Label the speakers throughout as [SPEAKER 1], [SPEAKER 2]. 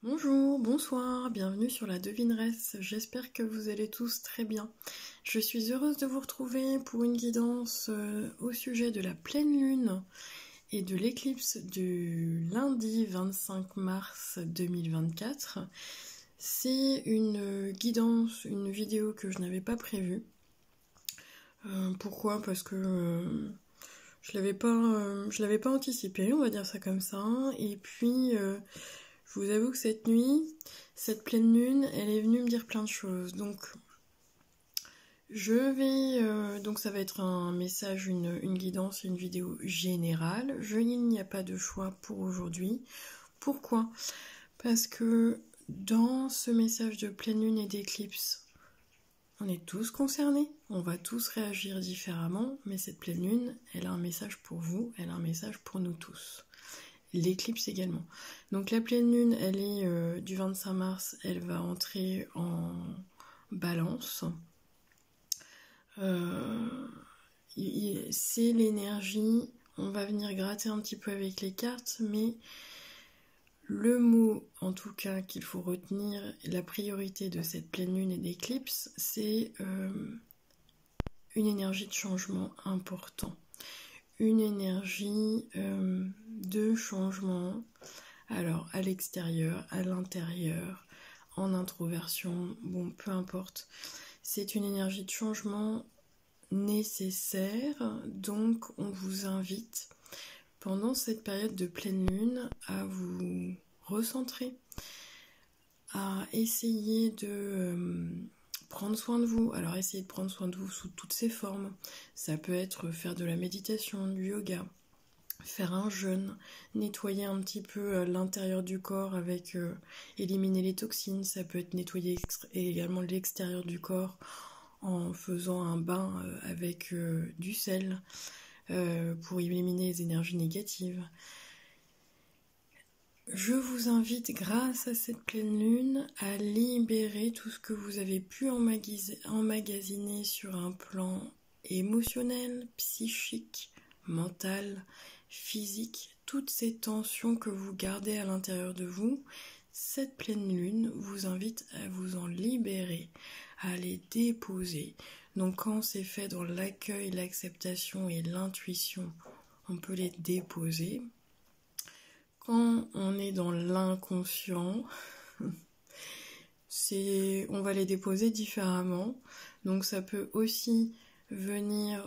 [SPEAKER 1] Bonjour, bonsoir, bienvenue sur la devineresse, j'espère que vous allez tous très bien. Je suis heureuse de vous retrouver pour une guidance au sujet de la pleine lune et de l'éclipse du lundi 25 mars 2024. C'est une guidance, une vidéo que je n'avais pas prévue. Pourquoi ? Parce que je l'avais pas anticipé, on va dire ça comme ça, et puis... je vous avoue que cette nuit, cette pleine lune, elle est venue me dire plein de choses. Donc, donc ça va être un message, une guidance, une vidéo générale. Il n'y a pas de choix pour aujourd'hui. Pourquoi ? Parce que dans ce message de pleine lune et d'éclipse, on est tous concernés, on va tous réagir différemment, mais cette pleine lune, elle a un message pour vous, elle a un message pour nous tous. L'éclipse également. Donc la pleine lune, elle est du 25 mars, elle va entrer en balance. C'est l'énergie, on va venir gratter un petit peu avec les cartes, mais le mot en tout cas qu'il faut retenir, la priorité de cette pleine lune et d'éclipse, c'est une énergie de changement important. Une énergie de changement, alors à l'extérieur, à l'intérieur, en introversion, bon, peu importe. C'est une énergie de changement nécessaire, donc on vous invite pendant cette période de pleine lune à vous recentrer, à essayer de prendre soin de vous. Alors essayez de prendre soin de vous sous toutes ses formes. Ça peut être faire de la méditation, du yoga, faire un jeûne, nettoyer un petit peu l'intérieur du corps avec éliminer les toxines. Ça peut être nettoyer également l'extérieur du corps en faisant un bain avec du sel pour éliminer les énergies négatives. Je vous invite, grâce à cette pleine lune, à libérer tout ce que vous avez pu emmagasiner sur un plan émotionnel, psychique, mental, physique, toutes ces tensions que vous gardez à l'intérieur de vous. Cette pleine lune vous invite à vous en libérer, à les déposer. Donc quand c'est fait dans l'accueil, l'acceptation et l'intuition, on peut les déposer. Quand on est dans l'inconscient, on va les déposer différemment. Donc ça peut aussi venir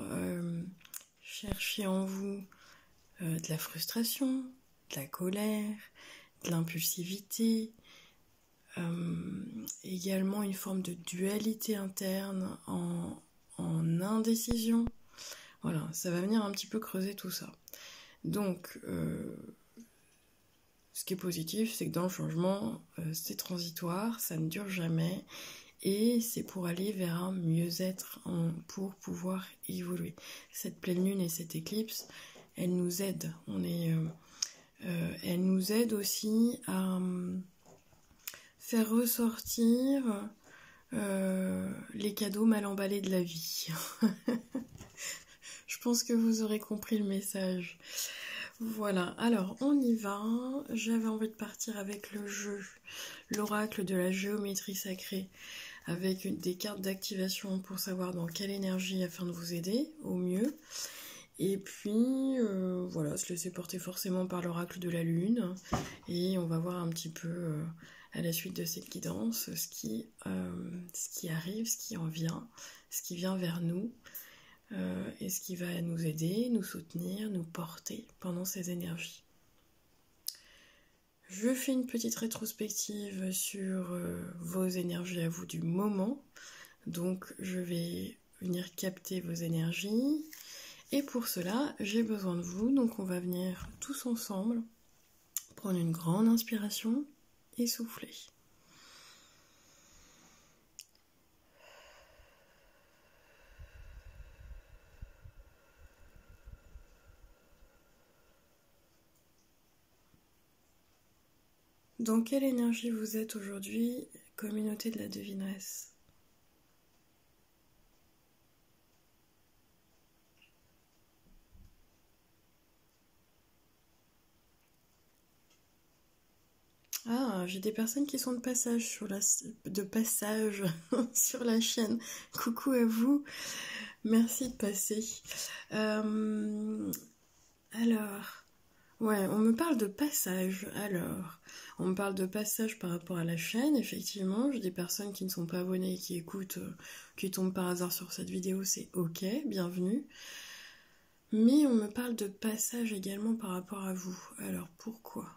[SPEAKER 1] chercher en vous de la frustration, de la colère, de l'impulsivité, également une forme de dualité interne en indécision. Voilà, ça va venir un petit peu creuser tout ça. Donc, ce qui est positif, c'est que dans le changement, c'est transitoire, ça ne dure jamais, et c'est pour aller vers un mieux-être, pour pouvoir évoluer. Cette pleine lune et cette éclipse, elle nous aide. Elle nous aide aussi à faire ressortir les cadeaux mal emballés de la vie. Je pense que vous aurez compris le message. Voilà, alors on y va. J'avais envie de partir avec le jeu, l'oracle de la géométrie sacrée, avec des cartes d'activation pour savoir dans quelle énergie afin de vous aider au mieux. Et puis voilà, se laisser porter forcément par l'oracle de la lune. Et on va voir un petit peu à la suite de cette guidance ce qui arrive, ce qui en vient, ce qui vient vers nous. Et ce qui va nous aider, nous soutenir, nous porter pendant ces énergies. Je fais une petite rétrospective sur vos énergies à vous du moment. Donc je vais venir capter vos énergies. Et pour cela, j'ai besoin de vous. Donc on va venir tous ensemble prendre une grande inspiration et souffler. Dans quelle énergie vous êtes aujourd'hui, communauté de la devineresse ? Ah, Alors, j'ai des personnes qui sont de passage sur la chaîne. Coucou à vous. Merci de passer. Alors, ouais, on me parle de passage. Alors, on me parle de passage par rapport à la chaîne. Effectivement, j'ai des personnes qui ne sont pas abonnées et qui écoutent, qui tombent par hasard sur cette vidéo. C'est ok, bienvenue. Mais on me parle de passage également par rapport à vous. Alors, pourquoi ?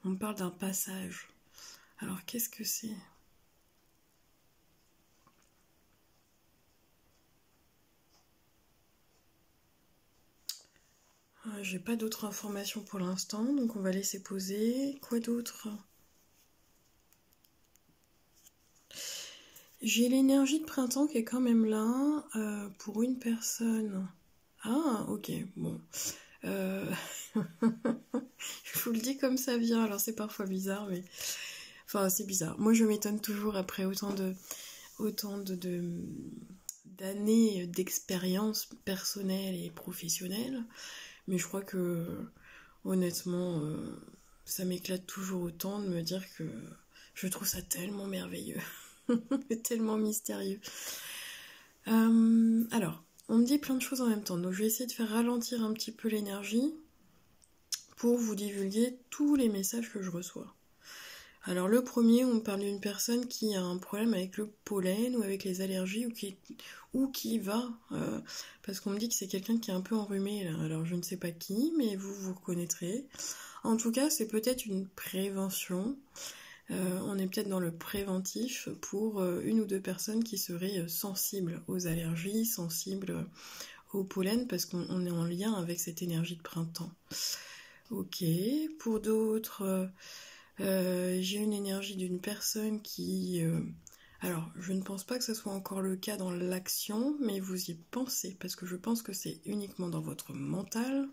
[SPEAKER 1] On me parle d'un passage. Alors, qu'est-ce que c'est ? J'ai pas d'autres informations pour l'instant, donc on va laisser poser. Quoi d'autre ? J'ai l'énergie de printemps qui est quand même là pour une personne. Ah, ok, bon. Je vous le dis comme ça vient, alors c'est parfois bizarre, mais... Enfin, c'est bizarre. Moi, je m'étonne toujours après autant d'années d'expérience personnelle et professionnelle. Mais je crois que, honnêtement, ça m'éclate toujours autant de me dire que je trouve ça tellement merveilleux. Tellement mystérieux. Alors, on me dit plein de choses en même temps. Donc, je vais essayer de faire ralentir un petit peu l'énergie pour vous divulguer tous les messages que je reçois. Alors le premier, on me parle d'une personne qui a un problème avec le pollen ou avec les allergies ou qui va, parce qu'on me dit que c'est quelqu'un qui est un peu enrhumé là. Alors je ne sais pas qui, mais vous reconnaîtrez. En tout cas, c'est peut-être une prévention. On est peut-être dans le préventif pour une ou deux personnes qui seraient sensibles aux allergies, sensibles au pollen, parce qu'on est en lien avec cette énergie de printemps. Ok, pour d'autres... j'ai une énergie d'une personne qui... alors, je ne pense pas que ce soit encore le cas dans l'action, mais vous y pensez, parce que je pense que c'est uniquement dans votre mental.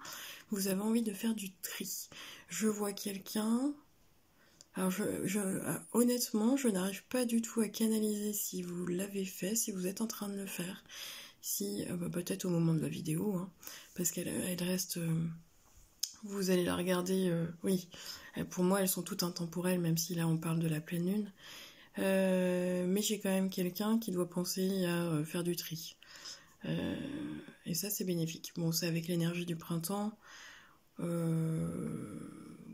[SPEAKER 1] Vous avez envie de faire du tri. Je vois quelqu'un... Alors, honnêtement, je n'arrive pas du tout à canaliser si vous l'avez fait, si vous êtes en train de le faire. Si, peut-être au moment de la vidéo, hein, parce qu'elle reste... vous allez la regarder, oui. Pour moi, elles sont toutes intemporelles, même si là, on parle de la pleine lune. Mais j'ai quand même quelqu'un qui doit penser à faire du tri. Et ça, c'est bénéfique. Bon, c'est avec l'énergie du printemps.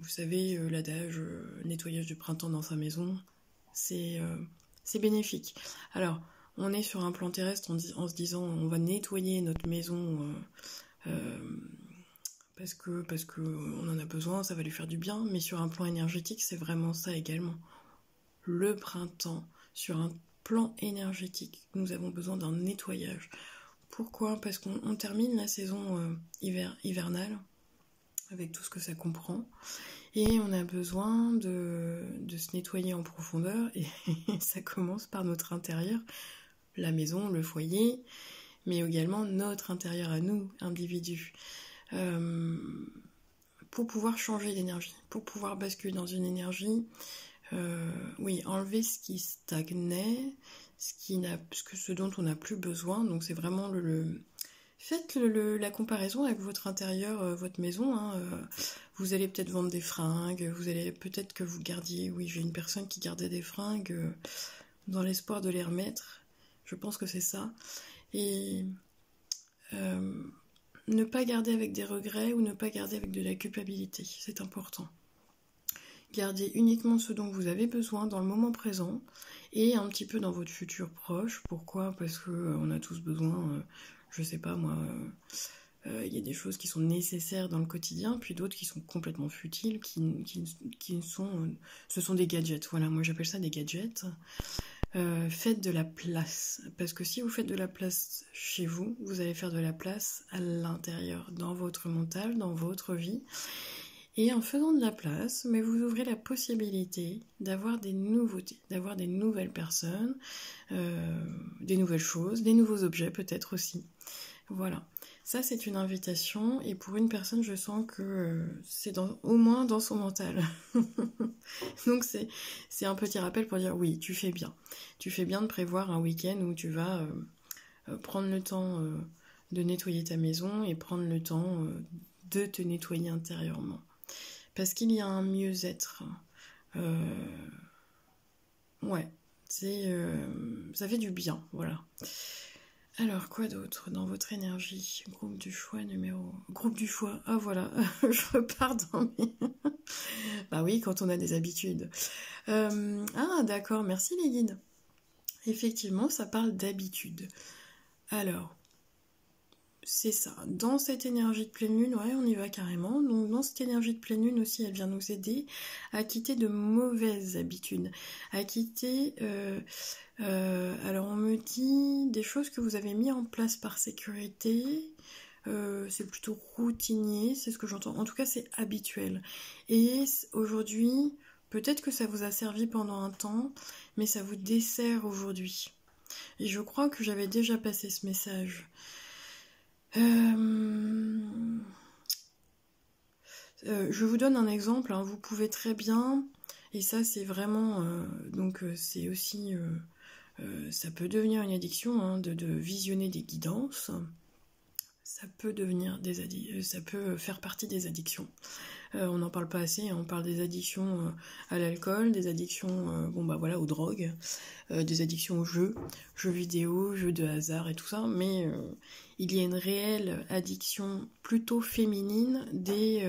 [SPEAKER 1] Vous savez, l'adage nettoyage du printemps dans sa maison, c'est bénéfique. Alors, on est sur un plan terrestre en se disant on va nettoyer notre maison parce que on en a besoin, ça va lui faire du bien, mais sur un plan énergétique, c'est vraiment ça également. Le printemps, sur un plan énergétique, nous avons besoin d'un nettoyage. Pourquoi ? Parce qu'on termine la saison hivernale, avec tout ce que ça comprend, et on a besoin de se nettoyer en profondeur, et ça commence par notre intérieur, la maison, le foyer, mais également notre intérieur à nous, individus. Pour pouvoir changer d'énergie, pour pouvoir basculer dans une énergie, oui, enlever ce qui stagnait, ce dont on n'a plus besoin. Donc c'est vraiment faites la comparaison avec votre intérieur, votre maison. Hein, vous allez peut-être vendre des fringues, vous allez peut-être que vous gardiez, oui, j'ai une personne qui gardait des fringues dans l'espoir de les remettre. Je pense que c'est ça. Et ne pas garder avec des regrets ou ne pas garder avec de la culpabilité, c'est important. Gardez uniquement ce dont vous avez besoin dans le moment présent et un petit peu dans votre futur proche. Pourquoi ? Parce qu'on a tous besoin, je sais pas moi, y a des choses qui sont nécessaires dans le quotidien, puis d'autres qui sont complètement futiles, ce sont des gadgets. Voilà, moi j'appelle ça des gadgets. Faites de la place, parce que si vous faites de la place chez vous, vous allez faire de la place à l'intérieur, dans votre mental, dans votre vie. Et en faisant de la place, mais vous ouvrez la possibilité d'avoir des nouveautés, d'avoir des nouvelles personnes, des nouvelles choses, des nouveaux objets peut-être aussi. Voilà, ça c'est une invitation et pour une personne je sens que c'est au moins dans son mental. Donc c'est un petit rappel pour dire oui, tu fais bien. Tu fais bien de prévoir un week-end où tu vas prendre le temps de nettoyer ta maison et prendre le temps de te nettoyer intérieurement. parce qu'il y a un mieux-être. Ouais, ça fait du bien, voilà. Alors, quoi d'autre dans votre énergie? Groupe du choix numéro... Groupe du choix, ah voilà, je repars dans mes... Bah oui, quand on a des habitudes. Ah d'accord, merci les guides. Effectivement, ça parle d'habitude. Alors, c'est ça. Dans cette énergie de pleine lune, ouais, on y va carrément. Donc, dans cette énergie de pleine lune aussi, elle vient nous aider à quitter de mauvaises habitudes. À quitter... alors, on me dit des choses que vous avez mis en place par sécurité. C'est plutôt routinier, c'est ce que j'entends. En tout cas, c'est habituel. Et aujourd'hui, peut-être que ça vous a servi pendant un temps, mais ça vous dessert aujourd'hui. Et je crois que j'avais déjà passé ce message. Je vous donne un exemple, hein. Vous pouvez très bien, et ça c'est vraiment, c'est aussi, ça peut devenir une addiction, hein, de visionner des guidances. Ça peut devenir ça peut faire partie des addictions. On n'en parle pas assez, hein. On parle des addictions à l'alcool, des addictions aux drogues, des addictions aux jeux vidéo, jeux de hasard et tout ça, mais il y a une réelle addiction plutôt féminine des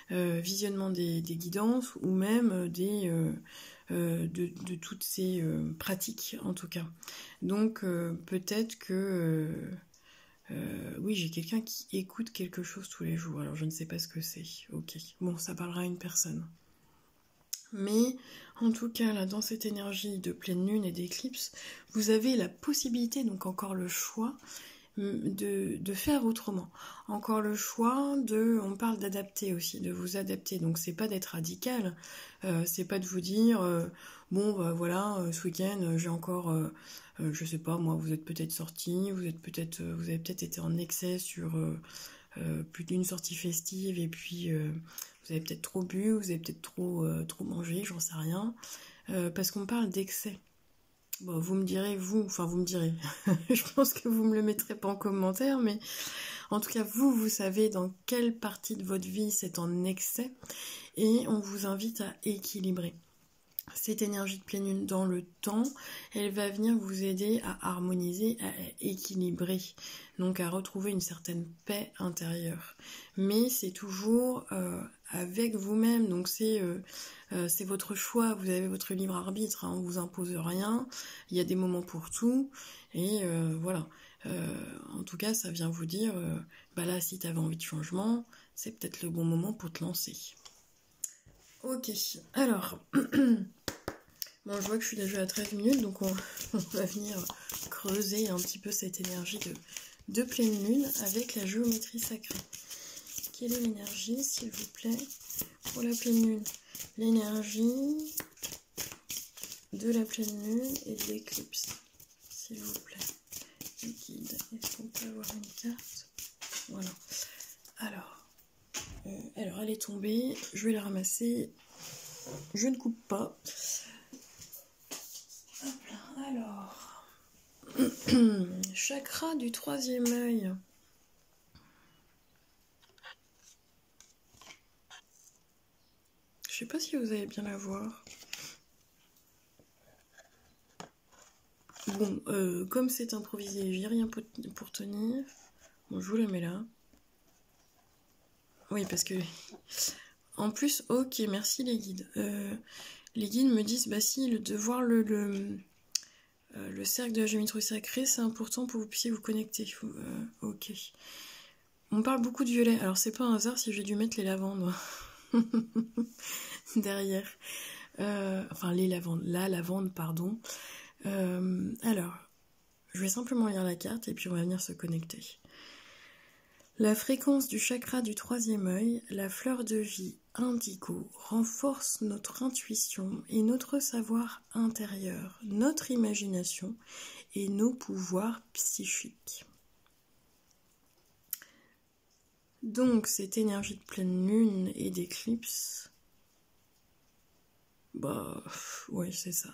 [SPEAKER 1] visionnements des guidances ou même de toutes ces pratiques en tout cas. Donc peut-être que... oui, j'ai quelqu'un qui écoute quelque chose tous les jours, alors je ne sais pas ce que c'est. Ok, bon, ça parlera à une personne. Mais en tout cas, là, dans cette énergie de pleine lune et d'éclipse, vous avez la possibilité, donc encore le choix, de faire autrement. Encore le choix on parle d'adapter aussi, de vous adapter. Donc c'est pas d'être radical, c'est pas de vous dire, ce week-end, j'ai encore... je sais pas, moi, vous êtes peut-être sorti, vous avez peut-être été en excès sur plus d'une sortie festive, et puis vous avez peut-être trop bu, vous avez peut-être trop mangé, j'en sais rien, parce qu'on parle d'excès. Bon, vous me direz, je pense que vous me le mettrez pas en commentaire, mais en tout cas, vous savez dans quelle partie de votre vie c'est en excès, et on vous invite à équilibrer. Cette énergie de pleine lune dans le temps, elle va venir vous aider à harmoniser, à équilibrer, donc à retrouver une certaine paix intérieure. Mais c'est toujours avec vous-même, donc c'est votre choix, vous avez votre libre arbitre, hein, on vous impose rien, il y a des moments pour tout, et voilà. En tout cas, ça vient vous dire, là, si tu avais envie de changement, c'est peut-être le bon moment pour te lancer. Ok, alors... Bon, je vois que je suis déjà à 13 minutes, donc on va venir creuser un petit peu cette énergie de pleine lune avec la géométrie sacrée. Quelle est l'énergie, s'il vous plaît, pour la pleine lune? L'énergie de la pleine lune et de l'éclipse, s'il vous plaît. Le guide, est-ce qu'on peut avoir une carte? Voilà. Alors, elle est tombée, je vais la ramasser. Je ne coupe pas. Alors, chakra du troisième œil. Je sais pas si vous allez bien la voir. Bon, comme c'est improvisé, j'ai rien pour tenir. Bon, je vous la mets là. Oui, parce que... En plus, ok, merci les guides. Les guides me disent, de voir le cercle de la géométrie sacrée, c'est important pour que vous puissiez vous connecter. Ok. On parle beaucoup de violet. Alors, c'est pas un hasard si j'ai dû mettre les lavandes derrière. La lavande, pardon. Alors, je vais simplement lire la carte et puis on va venir se connecter. La fréquence du chakra du troisième œil, la fleur de vie indigo, renforce notre intuition et notre savoir intérieur, notre imagination et nos pouvoirs psychiques. Donc, cette énergie de pleine lune et d'éclipse, ouais, c'est ça.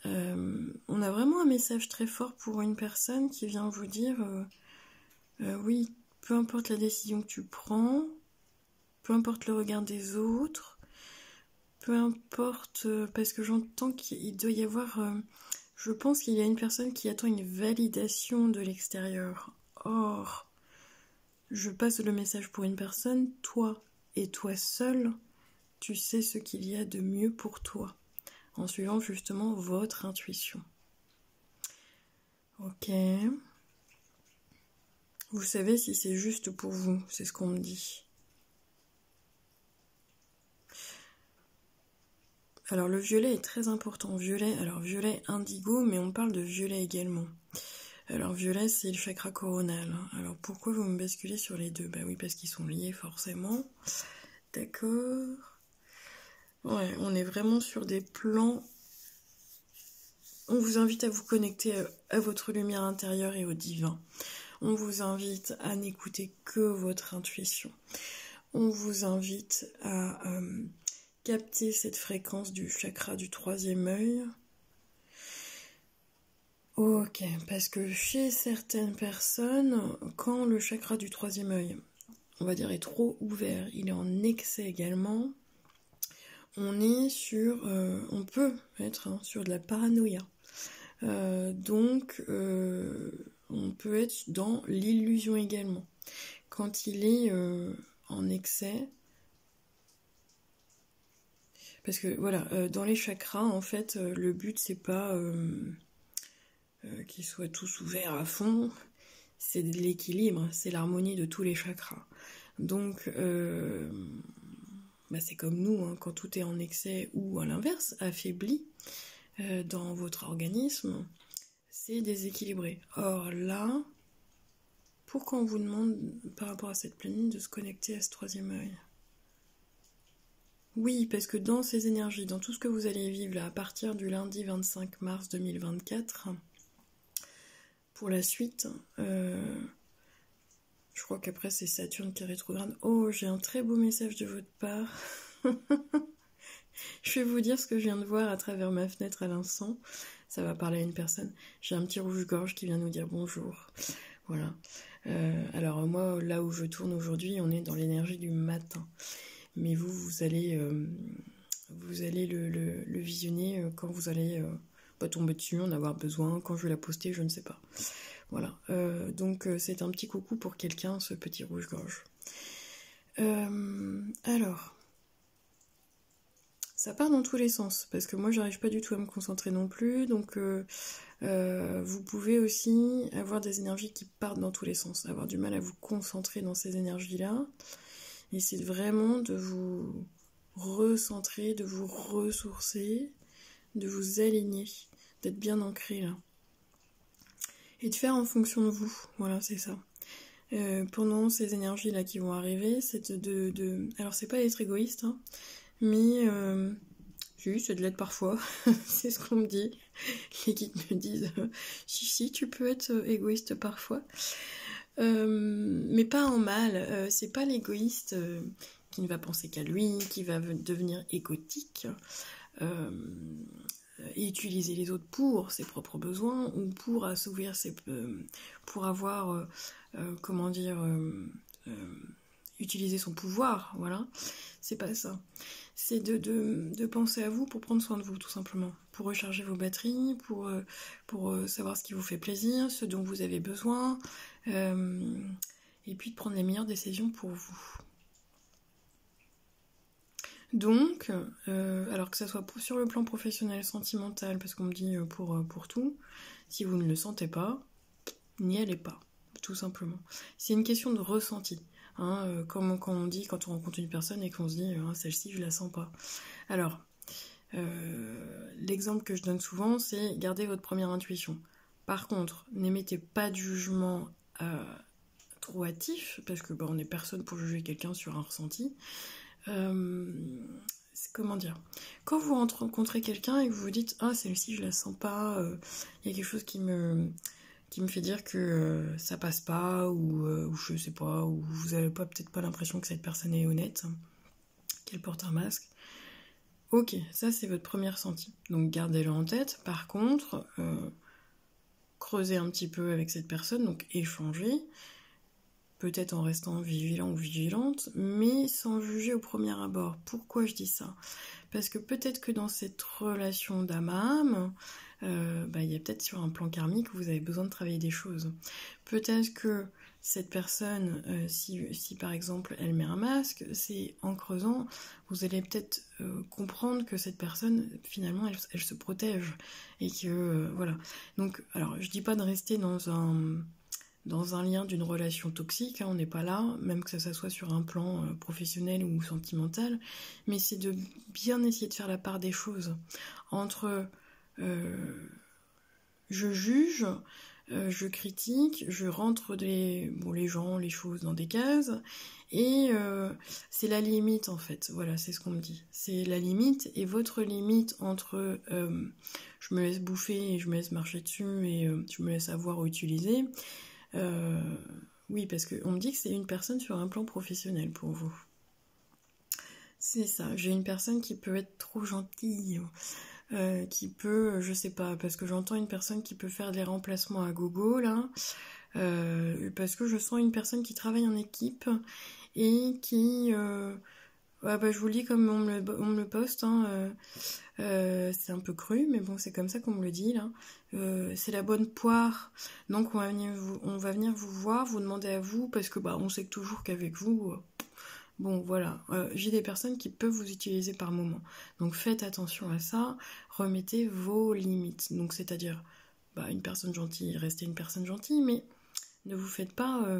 [SPEAKER 1] On a vraiment un message très fort pour une personne qui vient vous dire oui, peu importe la décision que tu prends, peu importe le regard des autres, peu importe, parce que j'entends qu'il doit y avoir, je pense qu'il y a une personne qui attend une validation de l'extérieur. Or, je passe le message pour une personne, toi et toi seul, tu sais ce qu'il y a de mieux pour toi, en suivant justement votre intuition. Ok. Vous savez si c'est juste pour vous, c'est ce qu'on me dit. Alors le violet est très important. Violet indigo, mais on parle de violet également. Alors violet, c'est le chakra coronal. Alors pourquoi vous me basculez sur les deux? Bah oui, parce qu'ils sont liés forcément. D'accord. Ouais, on est vraiment sur des plans. On vous invite à vous connecter à votre lumière intérieure et au divin. On vous invite à n'écouter que votre intuition. On vous invite à capter cette fréquence du chakra du troisième œil. Ok, parce que chez certaines personnes, quand le chakra du troisième œil, on va dire, est trop ouvert, il est en excès également, on peut être sur de la paranoïa. Donc, on peut être dans l'illusion également. Quand il est en excès, parce que voilà, dans les chakras, en fait, le but c'est pas qu'ils soient tous ouverts à fond, c'est de l'équilibre, c'est l'harmonie de tous les chakras. Donc, c'est comme nous, hein, quand tout est en excès ou à l'inverse, affaibli dans votre organisme, c'est déséquilibré. Or là, pourquoi on vous demande par rapport à cette pleine lune de se connecter à ce troisième œil? Oui, parce que dans ces énergies, dans tout ce que vous allez vivre là, à partir du lundi 25 mars 2024, pour la suite, je crois qu'après c'est Saturne qui est rétrograde. Oh, j'ai un très beau message de votre part. Je vais vous dire ce que je viens de voir à travers ma fenêtre à l'instant. Ça va parler à une personne. J'ai un petit rouge-gorge qui vient nous dire bonjour. Voilà. Alors moi, là où je tourne aujourd'hui, on est dans l'énergie du matin. Mais vous allez le visionner quand vous allez tomber dessus, en avoir besoin, quand je vais la poster, je ne sais pas. Voilà. Donc c'est un petit coucou pour quelqu'un, ce petit rouge-gorge. Alors, ça part dans tous les sens, parce que moi j'arrive pas du tout à me concentrer non plus, donc vous pouvez aussi avoir des énergies qui partent dans tous les sens, avoir du mal à vous concentrer dans ces énergies-là. Et c'est vraiment de vous recentrer, de vous ressourcer, de vous aligner, d'être bien ancré là. Et de faire en fonction de vous, voilà, c'est ça. Pendant ces énergies-là qui vont arriver, c'est alors c'est pas être égoïste, hein, mais c'est de l'être parfois, c'est ce qu'on me dit. Les guides me disent, si, tu peux être égoïste parfois. Mais pas en mal, c'est pas l'égoïste qui ne va penser qu'à lui, qui va devenir égotique et utiliser les autres pour ses propres besoins ou pour assouvir pour avoir utiliser son pouvoir, voilà. C'est pas ça. C'est de penser à vous pour prendre soin de vous, tout simplement. Pour recharger vos batteries, pour savoir ce qui vous fait plaisir, ce dont vous avez besoin, et puis de prendre les meilleures décisions pour vous. Donc, alors que ça soit sur le plan professionnel, sentimental, parce qu'on me dit pour tout, si vous ne le sentez pas, n'y allez pas, tout simplement. C'est une question de ressenti. Hein, comme quand on dit, quand on rencontre une personne et qu'on se dit celle-ci je la sens pas. Alors l'exemple que je donne souvent, c'est garder votre première intuition. Par contre, n'émettez pas de jugement trop hâtif, parce que on n'est personne pour juger quelqu'un sur un ressenti. Comment dire, quand vous rencontrez quelqu'un et que vous vous dites celle-ci je la sens pas, il y a quelque chose qui me fait dire que ça passe pas, ou je sais pas, ou vous avez peut-être pas l'impression que cette personne est honnête, qu'elle porte un masque. Ok, ça c'est votre premier ressenti, donc gardez-le en tête. Par contre, creusez un petit peu avec cette personne, donc échangez. peut-être en restant vigilant ou vigilante, mais sans juger au premier abord. Pourquoi je dis ça? Parce que peut-être que dans cette relation d'âme à âme, il y a peut-être sur un plan karmique où vous avez besoin de travailler des choses. Peut-être que cette personne, si par exemple elle met un masque, c'est en creusant, vous allez peut-être comprendre que cette personne, finalement, elle se protège. Et que, voilà. Donc, alors, je dis pas de rester dans un lien d'une relation toxique, hein, on n'est pas là, même que ça soit sur un plan professionnel ou sentimental, mais c'est de bien essayer de faire la part des choses entre je juge, je critique, je rentre les gens, les choses dans des cases, et c'est la limite en fait, voilà, c'est ce qu'on me dit. C'est la limite, et votre limite entre je me laisse bouffer et je me laisse marcher dessus et je me laisse avoir ou utiliser, oui, parce qu'on me dit que c'est une personne sur un plan professionnel pour vous. C'est ça, j'ai une personne qui peut être trop gentille, qui peut, je sais pas, parce que j'entends une personne qui peut faire des remplacements à gogo, là, parce que je sens une personne qui travaille en équipe et qui... je vous le dis comme on me le poste, hein, c'est un peu cru, mais bon, c'est comme ça qu'on me le dit, là. C'est la bonne poire, donc on va venir vous voir, vous demander à vous, parce que on sait que toujours qu'avec vous... Bon, voilà, j'ai des personnes qui peuvent vous utiliser par moment. Donc faites attention à ça, remettez vos limites. Donc c'est-à-dire, une personne gentille, restez une personne gentille, mais ne vous faites pas...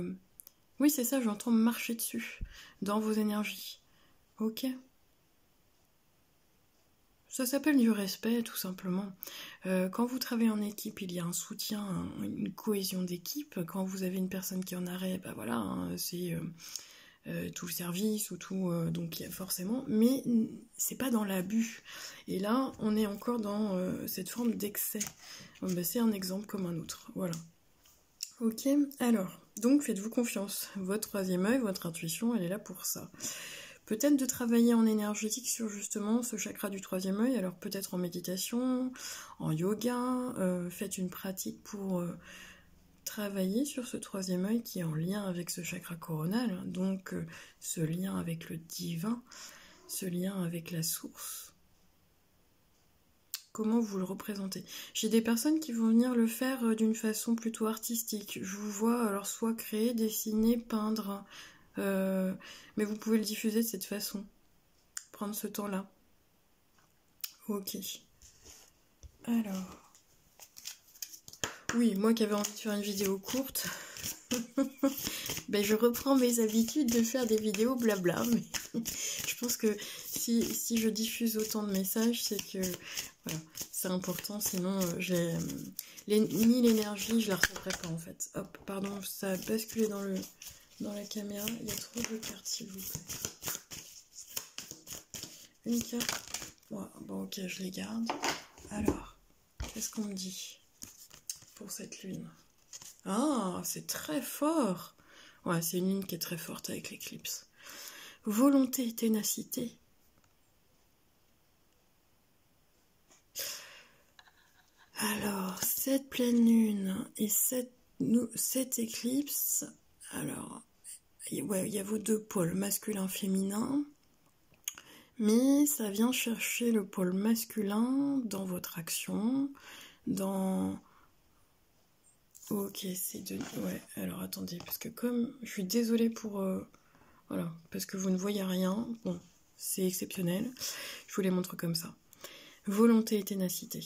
[SPEAKER 1] Oui, c'est ça, j'entends marcher dessus, dans vos énergies. Ok. Ça s'appelle du respect, tout simplement. Quand vous travaillez en équipe, il y a un soutien, une cohésion d'équipe. Quand vous avez une personne qui est en arrêt, c'est... tout le service ou tout, donc forcément, mais c'est pas dans l'abus. Et là, on est encore dans cette forme d'excès. C'est un exemple comme un autre, voilà. Ok, alors, donc faites-vous confiance. Votre troisième œil, votre intuition, elle est là pour ça. Peut-être de travailler en énergétique sur justement ce chakra du troisième œil, alors peut-être en méditation, en yoga, faites une pratique pour... travailler sur ce troisième œil qui est en lien avec ce chakra coronal, donc ce lien avec le divin, ce lien avec la source. Comment vous le représentez? J'ai des personnes qui vont venir le faire d'une façon plutôt artistique. Je vous vois alors soit créer, dessiner, peindre, mais vous pouvez le diffuser de cette façon. Prendre ce temps-là. Ok. Alors... Oui, moi qui avais envie de faire une vidéo courte, je reprends mes habitudes de faire des vidéos blabla, mais je pense que si je diffuse autant de messages, c'est que voilà, c'est important, sinon ni l'énergie, je la recevrai pas en fait. Hop, pardon, ça a basculé dans la caméra, il y a trop de cartes s'il vous plaît. Une carte, bon ok, je les garde. Alors, qu'est-ce qu'on me dit pour cette lune? Ah, c'est très fort. Ouais, c'est une lune qui est très forte avec l'éclipse. Volonté et ténacité. Alors, cette pleine lune et cette éclipse, alors, il y a vos deux pôles, masculin-féminin, mais ça vient chercher le pôle masculin dans votre action, dans... Ok, c'est de... Ouais, alors attendez, parce que comme... Je suis désolée pour... Voilà, parce que vous ne voyez rien. Bon, c'est exceptionnel. Je vous les montre comme ça. Volonté et ténacité.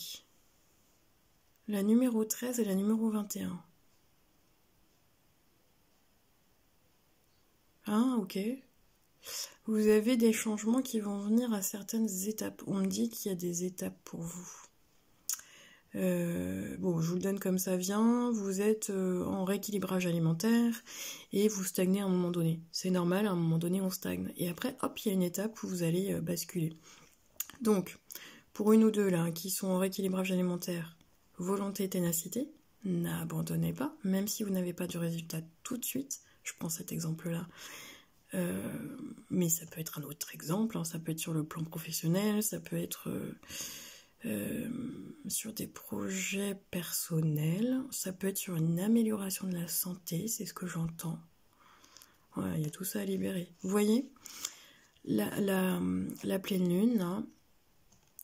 [SPEAKER 1] La numéro 13 et la numéro 21. Ah, ok. Vous avez des changements qui vont venir à certaines étapes. On me dit qu'il y a des étapes pour vous. Bon, je vous le donne comme ça vient, vous êtes en rééquilibrage alimentaire et vous stagnez à un moment donné. C'est normal, à un moment donné on stagne. Et après, hop, il y a une étape où vous allez basculer. Donc, pour une ou deux là qui sont en rééquilibrage alimentaire, volonté et ténacité, n'abandonnez pas, même si vous n'avez pas du résultat tout de suite. Je prends cet exemple-là. Mais ça peut être un autre exemple, hein, ça peut être sur le plan professionnel, ça peut être... sur des projets personnels, ça peut être sur une amélioration de la santé, c'est ce que j'entends. Ouais, il y a tout ça à libérer. Vous voyez, la pleine lune, là,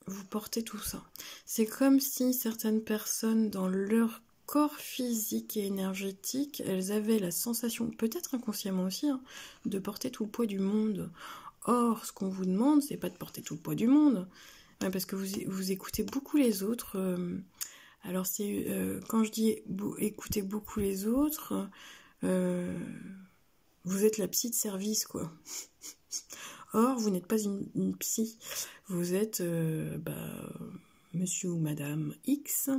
[SPEAKER 1] vous portez tout ça. C'est comme si certaines personnes, dans leur corps physique et énergétique, elles avaient la sensation, peut-être inconsciemment aussi, hein, de porter tout le poids du monde. Or, ce qu'on vous demande, c'est pas de porter tout le poids du monde, ouais, parce que vous écoutez beaucoup les autres. Alors, c'est quand je dis écoutez beaucoup les autres, vous êtes la psy de service, quoi. Or, vous n'êtes pas une psy. Vous êtes monsieur ou madame X.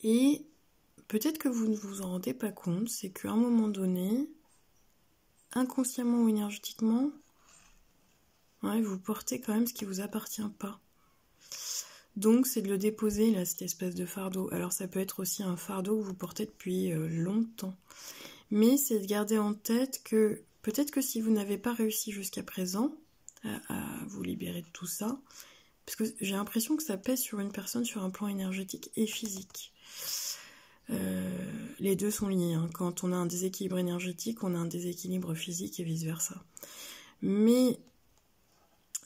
[SPEAKER 1] Et peut-être que vous ne vous en rendez pas compte, c'est qu'à un moment donné, inconsciemment ou énergétiquement, ouais, vous portez quand même ce qui ne vous appartient pas. Donc, c'est de le déposer, là, cette espèce de fardeau. Alors, ça peut être aussi un fardeau que vous portez depuis longtemps. Mais c'est de garder en tête que peut-être que si vous n'avez pas réussi jusqu'à présent à vous libérer de tout ça, parce que j'ai l'impression que ça pèse sur une personne sur un plan énergétique et physique. Les deux sont liés. Hein. Quand on a un déséquilibre énergétique, on a un déséquilibre physique et vice-versa. Mais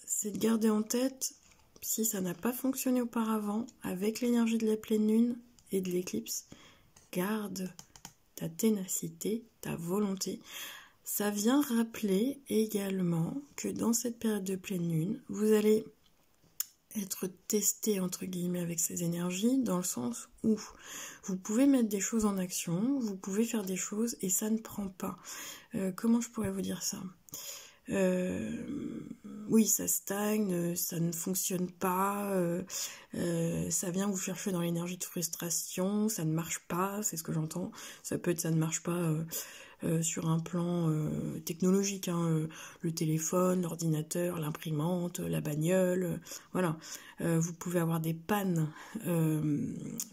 [SPEAKER 1] c'est de garder en tête, si ça n'a pas fonctionné auparavant, avec l'énergie de la pleine lune et de l'éclipse, garde ta ténacité, ta volonté. Ça vient rappeler également que dans cette période de pleine lune, vous allez être testé entre guillemets avec ces énergies, dans le sens où vous pouvez mettre des choses en action, vous pouvez faire des choses et ça ne prend pas. Comment je pourrais vous dire ça ? Oui, ça stagne, ça ne fonctionne pas, ça vient vous chercher dans l'énergie de frustration, ça ne marche pas, c'est ce que j'entends. Ça peut être ça ne marche pas sur un plan technologique, hein, le téléphone, l'ordinateur, l'imprimante, la bagnole, voilà. Vous pouvez avoir des pannes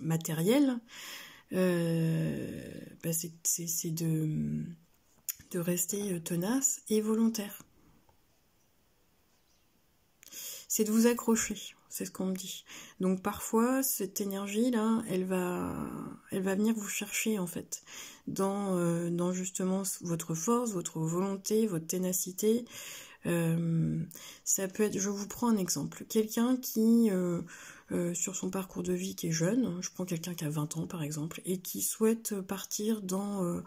[SPEAKER 1] matérielles, c'est de rester tenace et volontaire. C'est de vous accrocher, c'est ce qu'on me dit. Donc parfois, cette énergie-là, elle va venir vous chercher en fait, dans justement votre force, votre volonté, votre ténacité. Ça peut être, je vous prends un exemple, quelqu'un qui, sur son parcours de vie qui est jeune, je prends quelqu'un qui a 20 ans par exemple, et qui souhaite partir dans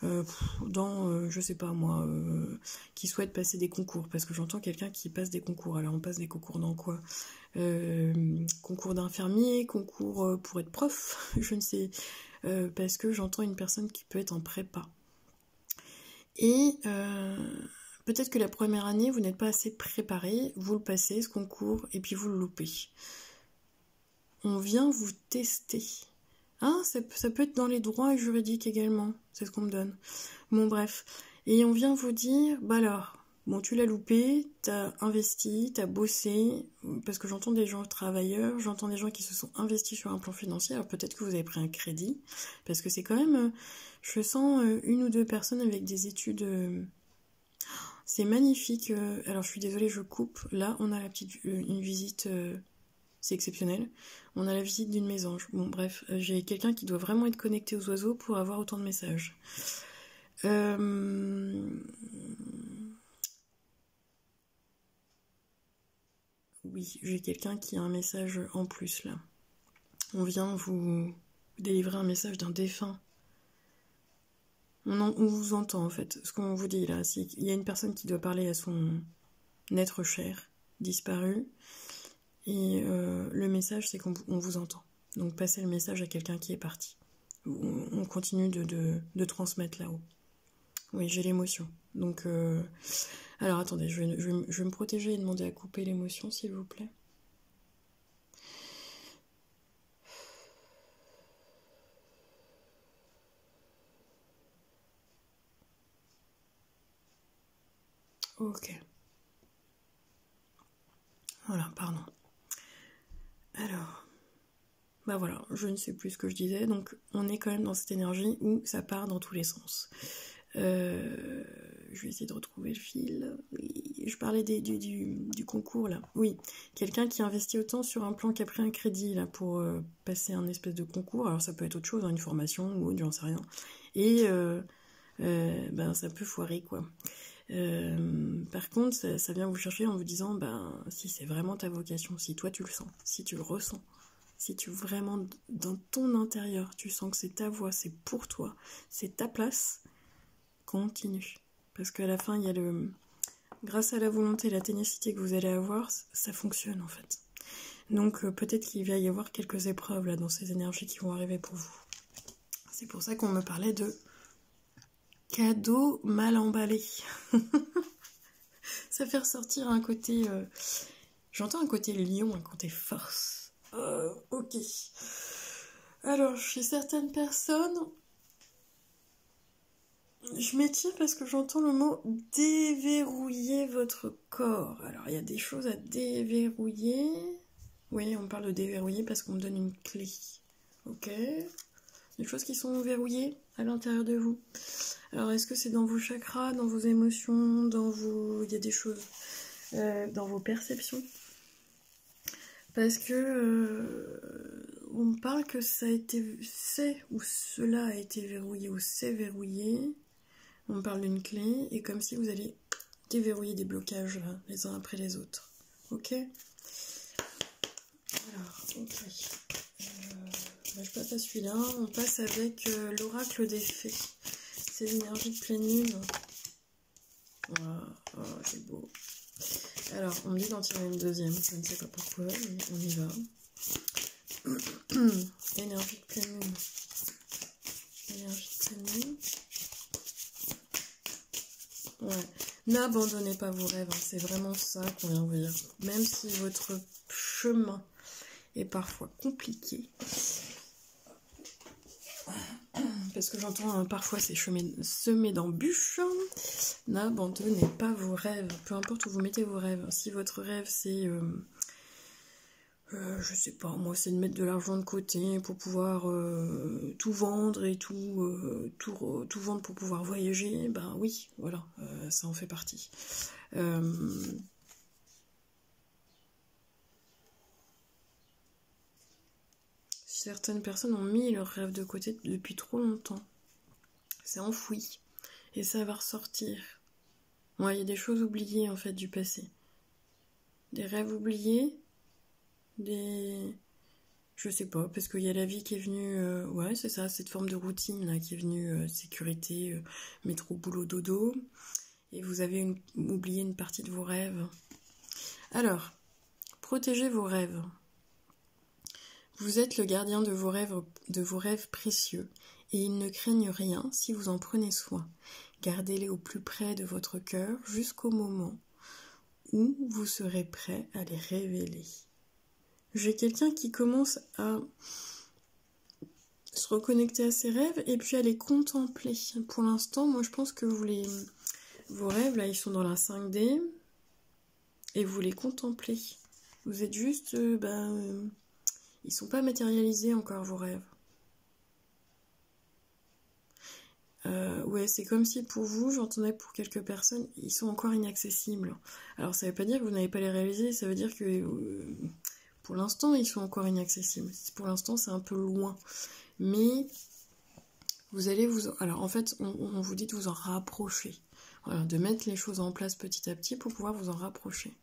[SPEAKER 1] je sais pas moi, qui souhaite passer des concours, parce que j'entends quelqu'un qui passe des concours. Alors on passe des concours dans quoi ? Concours d'infirmier, concours pour être prof, je ne sais, parce que j'entends une personne qui peut être en prépa. Et peut-être que la première année, vous n'êtes pas assez préparé, vous le passez, ce concours, et puis vous le loupez. On vient vous tester. Ah, ça peut être dans les droits juridiques également, c'est ce qu'on me donne. Bon, bref. Et on vient vous dire, bah alors, bon, tu l'as loupé, t'as investi, t'as bossé, parce que j'entends des gens travailleurs, j'entends des gens qui se sont investis sur un plan financier, alors peut-être que vous avez pris un crédit, parce que c'est quand même, je sens une ou deux personnes avec des études, c'est magnifique, alors je suis désolée, je coupe, là on a une visite... c'est exceptionnel. On a la visite d'une mésange. Bon, bref, j'ai quelqu'un qui doit vraiment être connecté aux oiseaux pour avoir autant de messages. Oui, j'ai quelqu'un qui a un message en plus, là. On vient vous délivrer un message d'un défunt. On vous entend, en fait. Ce qu'on vous dit, là, c'est qu'il y a une personne qui doit parler à son être cher, disparu. Et le message, c'est qu'on vous entend. Donc passez le message à quelqu'un qui est parti. On continue de transmettre là-haut. Oui, j'ai l'émotion. Donc, alors attendez, je vais me protéger et demander à couper l'émotion, s'il vous plaît. Ok. Voilà, pardon. Alors, bah voilà, je ne sais plus ce que je disais, donc on est quand même dans cette énergie où ça part dans tous les sens. Je vais essayer de retrouver le fil. Oui, je parlais du concours là. Oui, quelqu'un qui investit autant sur un plan qui a pris un crédit là pour passer un espèce de concours. Alors ça peut être autre chose, hein, une formation ou autre, j'en sais rien. Et ben ça peut foirer quoi. Par contre, ça vient vous chercher en vous disant, ben si c'est vraiment ta vocation, si toi tu le sens, si tu le ressens, si tu vraiment dans ton intérieur, tu sens que c'est ta voix, c'est pour toi, c'est ta place, continue. Parce qu'à la fin, il y a grâce à la volonté et la ténacité que vous allez avoir, ça fonctionne en fait. Donc peut-être qu'il va y avoir quelques épreuves là dans ces énergies qui vont arriver pour vous. C'est pour ça qu'on me parlait de cadeau mal emballé. Ça fait ressortir un côté... J'entends un côté lion, un côté force. Ok. Alors, chez certaines personnes, je m'étire parce que j'entends le mot déverrouiller votre corps. Alors, il y a des choses à déverrouiller. Oui, on parle de déverrouiller parce qu'on me donne une clé. Ok. Des choses qui sont verrouillées à l'intérieur de vous. Alors, est-ce que c'est dans vos chakras, dans vos émotions, dans vos... Il y a des choses dans vos perceptions. Parce que on me parle que ça a été... C'est ou cela a été verrouillé ou c'est verrouillé. On me parle d'une clé et comme si vous allez déverrouiller des blocages là, les uns après les autres. Ok. Alors, ok. Je passe à celui-là. On passe avec l'oracle des fées. C'est l'énergie de pleine lune. Voilà. Oh, c'est beau. Alors, on me dit d'en tirer une deuxième. Je ne sais pas pourquoi, mais on y va. Énergie de pleine lune. Énergie de pleine lune. Ouais. N'abandonnez pas vos rêves. Hein. C'est vraiment ça qu'on vient vous dire. Même si votre chemin est parfois compliqué. Parce que j'entends parfois c'est semé d'embûches. N'abandonnez pas vos rêves, peu importe où vous mettez vos rêves. Si votre rêve c'est, je sais pas, moi c'est de mettre de l'argent de côté pour pouvoir tout vendre et tout vendre pour pouvoir voyager, ben oui, voilà, ça en fait partie. Certaines personnes ont mis leurs rêves de côté depuis trop longtemps. C'est enfoui. Et ça va ressortir. Ouais, il y a des choses oubliées en fait du passé. Des rêves oubliés. Je sais pas, parce qu'il y a la vie qui est venue... ouais, c'est ça, cette forme de routine là qui est venue, sécurité, métro, boulot, dodo. Et vous avez oublié une partie de vos rêves. Alors, protégez vos rêves. Vous êtes le gardien de vos rêves précieux, et ils ne craignent rien si vous en prenez soin. Gardez-les au plus près de votre cœur jusqu'au moment où vous serez prêt à les révéler. J'ai quelqu'un qui commence à se reconnecter à ses rêves et puis à les contempler. Pour l'instant, moi je pense que vos rêves, là, ils sont dans la 5D et vous les contemplez. Vous êtes juste... ils sont pas matérialisés encore, vos rêves. Ouais, c'est comme si pour vous, j'entendais pour quelques personnes, ils sont encore inaccessibles. Alors ça veut pas dire que vous n'allez pas les réaliser, ça veut dire que pour l'instant, ils sont encore inaccessibles. Pour l'instant, c'est un peu loin. Mais vous allez vous... Alors en fait, on vous dit de vous en rapprocher. Voilà, de mettre les choses en place petit à petit pour pouvoir vous en rapprocher.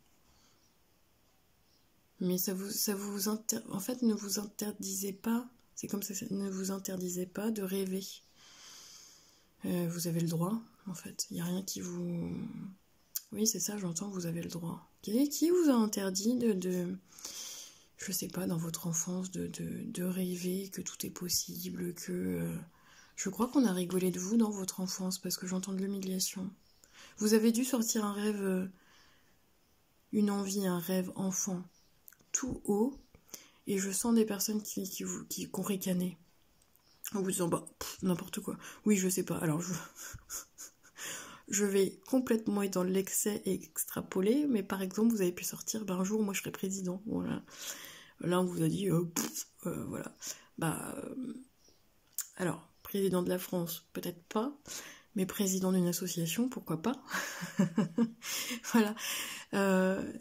[SPEAKER 1] Mais en fait, ne vous interdisez pas, c'est comme ça, ne vous interdisez pas de rêver. Vous avez le droit, en fait. Il n'y a rien qui vous... Oui, c'est ça, j'entends, vous avez le droit. Qui vous a interdit je sais pas, dans votre enfance, de rêver que tout est possible, que... Je crois qu'on a rigolé de vous dans votre enfance, parce que j'entends de l'humiliation. Vous avez dû sortir un rêve, une envie, un rêve enfant, tout haut, et je sens des personnes qui ont ricané. En vous disant, n'importe quoi. Oui, je sais pas. Alors, je vais complètement être dans l'excès et extrapoler, mais par exemple, vous avez pu sortir, un jour, moi, je serai président. Voilà. Là, on vous a dit, voilà. Alors, président de la France, peut-être pas, mais président d'une association, pourquoi pas. Voilà.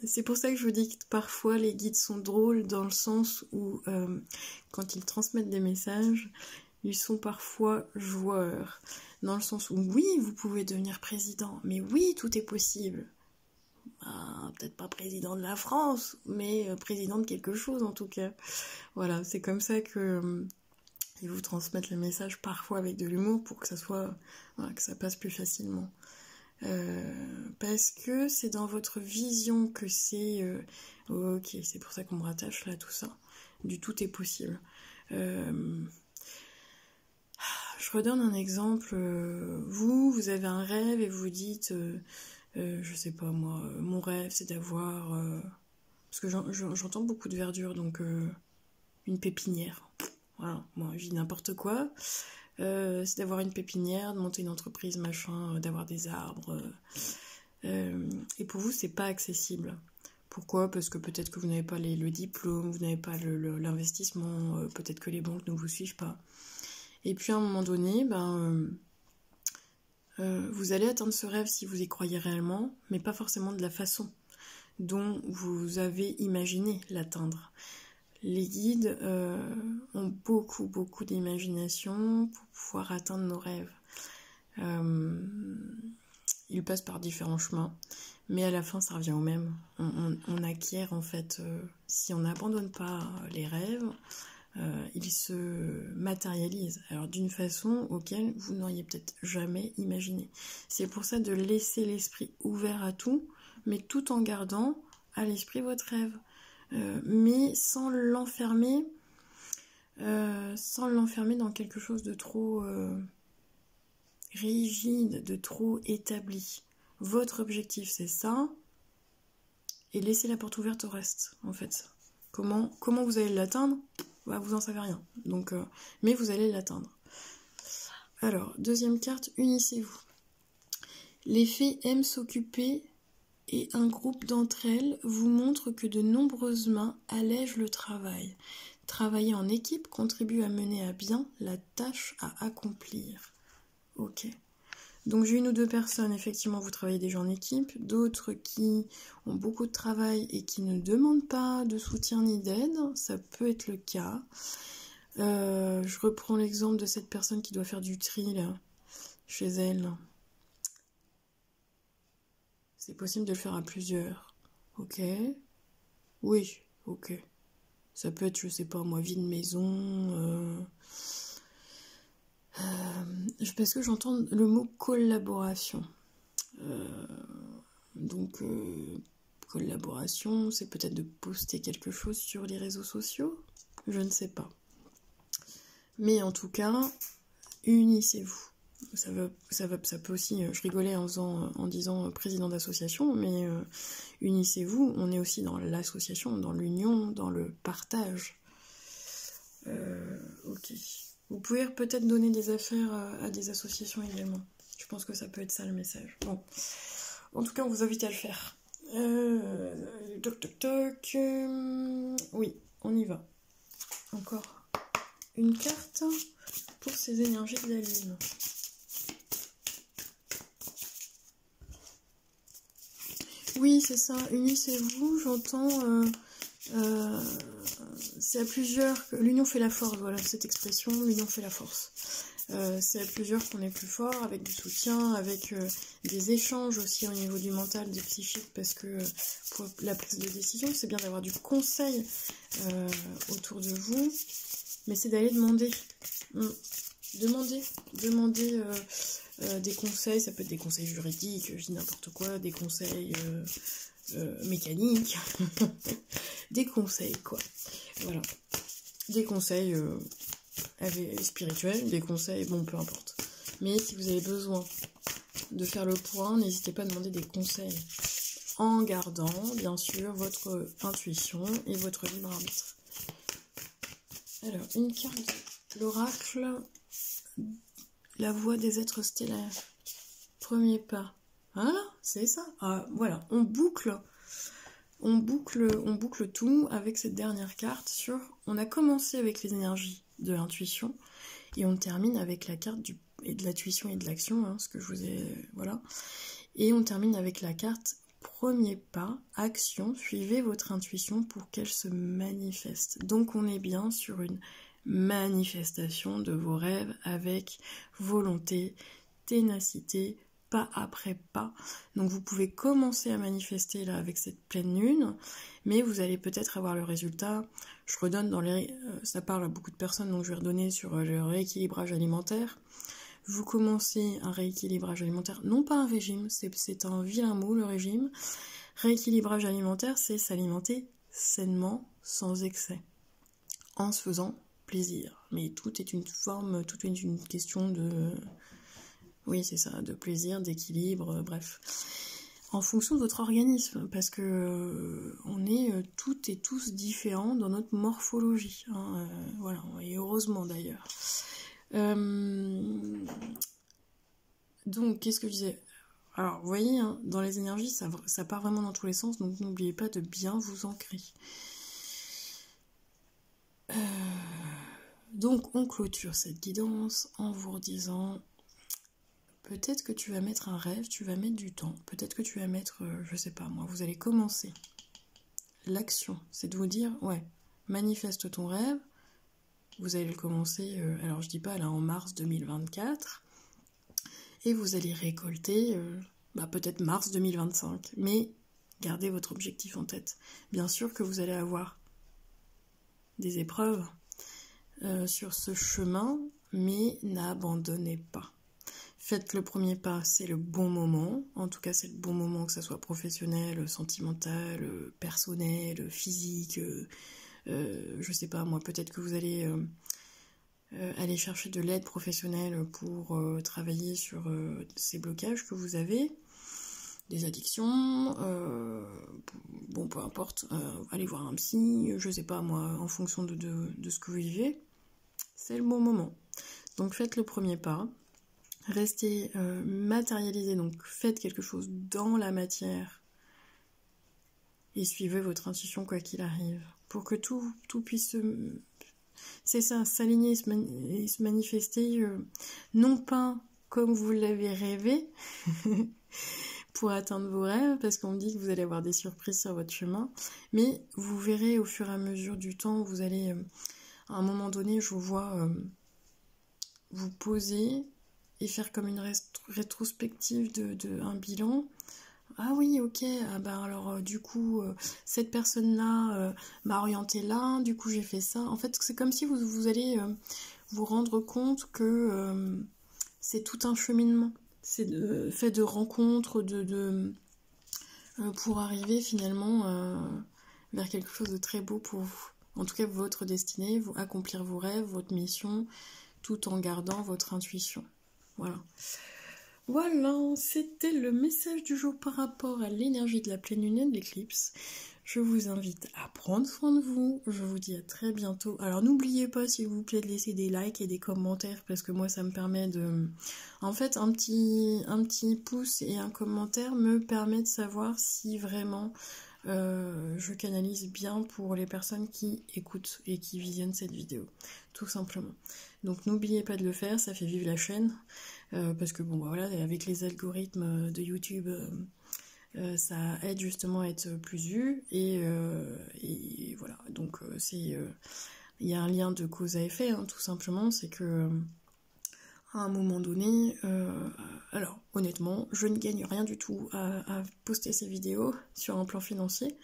[SPEAKER 1] C'est pour ça que je vous dis que parfois, les guides sont drôles dans le sens où, quand ils transmettent des messages, ils sont parfois joueurs. Dans le sens où, oui, vous pouvez devenir président, mais oui, tout est possible. Peut-être pas président de la France, mais président de quelque chose en tout cas. Voilà, c'est comme ça que ils vous transmettent le message parfois avec de l'humour pour que ça soit, voilà, que ça passe plus facilement. Parce que c'est dans votre vision que c'est ok, c'est pour ça qu'on me rattache là tout ça. Du tout est possible. Je redonne un exemple. Vous avez un rêve et vous dites je sais pas moi, mon rêve c'est d'avoir parce que j'entends beaucoup de verdure, donc une pépinière. Voilà, moi je dis n'importe quoi. C'est d'avoir une pépinière, de monter une entreprise, machin, d'avoir des arbres. Et pour vous, c'est pas accessible. Pourquoi? Parce que peut-être que vous n'avez pas le diplôme, vous n'avez pas l'investissement, peut-être que les banques ne vous suivent pas. Et puis à un moment donné, vous allez atteindre ce rêve si vous y croyez réellement, mais pas forcément de la façon dont vous avez imaginé l'atteindre. Les guides ont beaucoup d'imagination pour pouvoir atteindre nos rêves. Ils passent par différents chemins, mais à la fin ça revient au même. On acquiert en fait, si on n'abandonne pas les rêves, ils se matérialisent. Alors d'une façon auquel vous n'auriez peut-être jamais imaginé. C'est pour ça de laisser l'esprit ouvert à tout, mais tout en gardant à l'esprit votre rêve. Mais sans l'enfermer dans quelque chose de trop rigide, de trop établi. Votre objectif c'est ça, et laissez la porte ouverte au reste en fait. Comment vous allez l'atteindre? Vous en savez rien, donc, mais vous allez l'atteindre. Alors, deuxième carte, unissez-vous. Les fées aiment s'occuper et un groupe d'entre elles vous montre que de nombreuses mains allègent le travail. Travailler en équipe contribue à mener à bien la tâche à accomplir. Ok. Donc j'ai une ou deux personnes, effectivement, vous travaillez déjà en équipe, d'autres qui ont beaucoup de travail et qui ne demandent pas de soutien ni d'aide, ça peut être le cas. Je reprends l'exemple de cette personne qui doit faire du tri là, chez elle. C'est possible de le faire à plusieurs. Ok. Oui, ok. Ça peut être, je sais pas moi, vie de maison. Parce que j'entends le mot collaboration. Donc, collaboration, c'est peut-être de poster quelque chose sur les réseaux sociaux. Je ne sais pas. Mais en tout cas, unissez-vous. Ça peut aussi, je rigolais en disant président d'association, mais unissez-vous, on est aussi dans l'association, dans l'union, dans le partage. Ok. Vous pouvez peut-être donner des affaires à des associations également. Je pense que ça peut être ça le message. Bon. En tout cas, on vous invite à le faire. Oui, on y va. Encore une carte pour ces énergies de la lune. Oui, c'est ça, unissez-vous, j'entends, c'est à plusieurs, que l'union fait la force, voilà cette expression, l'union fait la force. C'est à plusieurs qu'on est plus fort, avec du soutien, avec des échanges aussi au niveau du mental, du psychique, parce que pour la prise de décision, c'est bien d'avoir du conseil autour de vous, mais c'est d'aller demander. Demander des conseils, ça peut être des conseils juridiques, je dis n'importe quoi, des conseils mécaniques, des conseils quoi, voilà, des conseils spirituels, des conseils, bon peu importe, mais si vous avez besoin de faire le point, n'hésitez pas à demander des conseils, en gardant bien sûr votre intuition et votre libre arbitre. Alors, une carte de l'oracle, la voix des êtres stellaires. Premier pas. Voilà, c'est ça. Voilà, on boucle tout avec cette dernière carte sur... On a commencé avec les énergies de l'intuition et on termine avec la carte de l'intuition et de l'action, ce que je vous ai... Voilà. Et on termine avec la carte premier pas, action, suivez votre intuition pour qu'elle se manifeste. Donc on est bien sur une manifestation de vos rêves avec volonté, ténacité, pas après pas. Donc vous pouvez commencer à manifester là avec cette pleine lune, mais vous allez peut-être avoir le résultat. Je redonne dans les... ça parle à beaucoup de personnes, donc je vais redonner sur le rééquilibrage alimentaire. Vous commencez un rééquilibrage alimentaire, non pas un régime, c'est un vilain mot le régime. Rééquilibrage alimentaire, c'est s'alimenter sainement, sans excès, en se faisant plaisir. Mais tout est une forme, tout est une question de... Oui, c'est ça, de plaisir, d'équilibre, bref. En fonction de votre organisme, parce que on est toutes et tous différents dans notre morphologie. Hein, voilà, et heureusement d'ailleurs. Donc, qu'est-ce que je disais ? Alors, vous voyez, hein, dans les énergies, ça part vraiment dans tous les sens, donc n'oubliez pas de bien vous ancrer. Donc, on clôture cette guidance en vous redisant, peut-être que tu vas mettre un rêve, tu vas mettre du temps, peut-être que tu vas mettre, je sais pas moi, vous allez commencer. L'action, c'est de vous dire, ouais, manifeste ton rêve, vous allez le commencer, alors je dis pas là en mars 2024, et vous allez récolter peut-être mars 2025. Mais gardez votre objectif en tête. Bien sûr que vous allez avoir des épreuves sur ce chemin, mais n'abandonnez pas. Faites le premier pas, c'est le bon moment. En tout cas, c'est le bon moment, que ça soit professionnel, sentimental, personnel, physique. Je sais pas, moi, peut-être que vous allez... aller chercher de l'aide professionnelle pour travailler sur ces blocages que vous avez, des addictions, bon peu importe, allez voir un psy, je sais pas moi, en fonction de ce que vous vivez, c'est le bon moment. Donc faites le premier pas, restez matérialisé, donc faites quelque chose dans la matière et suivez votre intuition quoi qu'il arrive, pour que tout puisse c'est ça, s'aligner et se manifester, non pas comme vous l'avez rêvé, pour atteindre vos rêves, parce qu'on dit que vous allez avoir des surprises sur votre chemin, mais vous verrez au fur et à mesure du temps, vous allez, à un moment donné, je vous vois vous poser et faire comme une rétrospective de un bilan. Ah oui, ok, alors du coup, cette personne-là m'a orienté là, du coup j'ai fait ça. En fait, c'est comme si vous allez vous rendre compte que c'est tout un cheminement. C'est fait de rencontres, pour arriver finalement vers quelque chose de très beau pour vous. En tout cas, votre destinée, vous accomplir vos rêves, votre mission, tout en gardant votre intuition. Voilà. Voilà, c'était le message du jour par rapport à l'énergie de la pleine lune et de l'éclipse. Je vous invite à prendre soin de vous. Je vous dis à très bientôt. Alors n'oubliez pas, s'il vous plaît, de laisser des likes et des commentaires, parce que moi, ça me permet de... En fait, un petit pouce et un commentaire me permet de savoir si vraiment je canalise bien pour les personnes qui écoutent et qui visionnent cette vidéo. Tout simplement. Donc n'oubliez pas de le faire, ça fait vivre la chaîne. Parce que bon voilà, avec les algorithmes de YouTube, ça aide justement à être plus vu et voilà. Donc il y a un lien de cause à effet, hein, tout simplement. C'est que à un moment donné, alors honnêtement, je ne gagne rien du tout à poster ces vidéos sur un plan financier.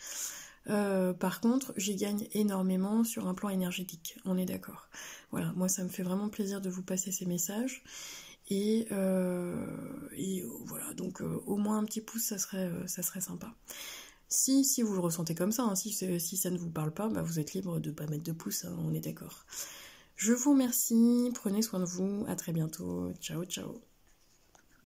[SPEAKER 1] Par contre, j'y gagne énormément sur un plan énergétique. On est d'accord. Voilà, moi ça me fait vraiment plaisir de vous passer ces messages. Et voilà, donc au moins un petit pouce, ça serait sympa. Si vous le ressentez comme ça, hein, si ça ne vous parle pas, vous êtes libre de ne pas mettre de pouce, hein, on est d'accord. Je vous remercie, prenez soin de vous, à très bientôt, ciao ciao.